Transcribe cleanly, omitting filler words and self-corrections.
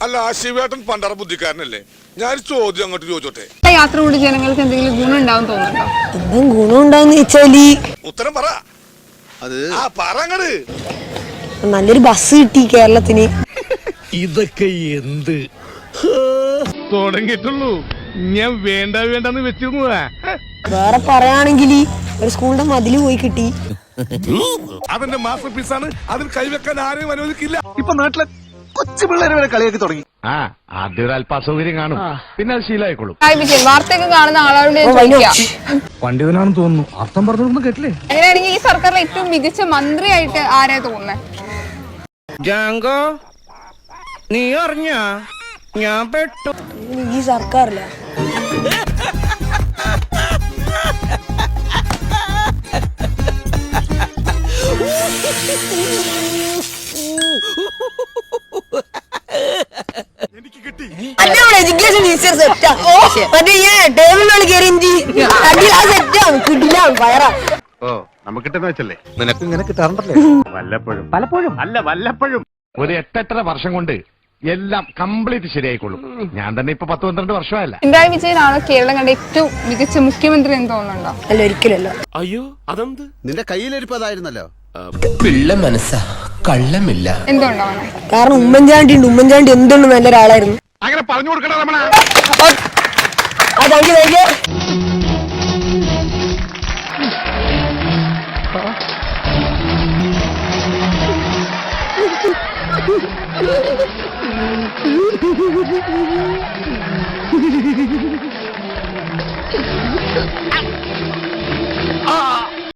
അല്ല ശിവേട്ടൻ പണ്ടറ ബുദ്ധിക്കാരനല്ലേ? ഞാൻ ചോദ്യം അങ്ങോട്ട് ചോദിച്ചോട്ടെ. യാത്ര കൊണ്ട് ജനങ്ങൾക്ക് എന്തെങ്കിലും ഗുണം ഉണ്ടാവും തോന്നുന്നുണ്ടോ? എന്തും ഗുണം ഉണ്ടാവുന്ന വെച്ചാല് ഉത്തരം പറ. അത് പറങ്ങട്. നല്ലൊരു ബസ് കിട്ടി കേരളത്തിന്. ഇതൊക്കെ എന്ത് തുടങ്ങിയിട്ടുള്ളൂ. ഞാൻ വേണ്ടെന്ന് വെച്ചിരുന്നതാ. വേറെ പറയാണെങ്കിൽ ഒരു സ്കൂളിന്റെ മതില് പോയി കിട്ടി. അതെന്റെ മാസ്റ്റർ പീസാണ്. അതിൽ കൈവെക്കാൻ ആരെയും അനുവദിക്കില്ല. ഇപ്പൊ നാട്ടിലെ കൊച്ചു പിള്ളേരെ വരെ കളിയാക്കി തുടങ്ങി. ആദ്യം ഒരു അല്പ അസൗകര്യം കാണും, പിന്നെ അത് ശീലമായിക്കോളും. വാർത്തയൊക്കെ കാണുന്ന ആളോട് പണ്ഡിതനാണെന്ന് തോന്നുന്നു. അർത്ഥം പറഞ്ഞൊന്നും കേട്ടില്ലേ? അങ്ങനെയാണെങ്കിൽ ഈ സർക്കാരിലെ ഏറ്റവും മികച്ച മന്ത്രിയായിട്ട് ആരാ തോന്നുന്നത്? ജാങ്കോ, നീ അറിഞ്ഞ ഞാൻ പെട്ടു ഈ സർക്കാരില്ല. എഡ്യൂക്കേഷൻ ടീച്ചർ സെറ്റാ. മറ്റേ ടേബിളിൽ കയറി വയറാ. ഓ നമുക്ക് കിട്ടുന്ന വെച്ചല്ലേ? നിനക്ക് ഇങ്ങനെ കിട്ടാറുണ്ടല്ലേ? വല്ലപ്പോഴും. പലപ്പോഴും അല്ല, വല്ലപ്പോഴും. ഒരു 8-8.5 വർഷം കൊണ്ട് എല്ലാം കംപ്ലീറ്റ് ശരിയായിക്കോളും. ഞാൻ തന്നെ ഇപ്പൊ 10-12 വർഷമായല്ല. പിണറായി വിജയനാണോ കേരളം കണ്ട ഏറ്റവും മികച്ച മുഖ്യമന്ത്രി എന്ന് തോന്നുന്നുണ്ടോ? അല്ല, ഒരിക്കലല്ല. അയ്യോ അതെന്ത്? നിന്റെ കയ്യിലിരിപ്പതായിരുന്നല്ലോ. പിള്ള മനസ്സാ, കള്ളമില്ല. എന്തുകൊണ്ടാണ്? കാരണം ഉമ്മൻചാണ്ടി ഉണ്ട്. ഉമ്മൻചാണ്ടി എന്തുകൊണ്ട് നല്ലൊരാളായിരുന്നു. അങ്ങനെ പറഞ്ഞു കൊടുക്കണ രമണ. Thank you.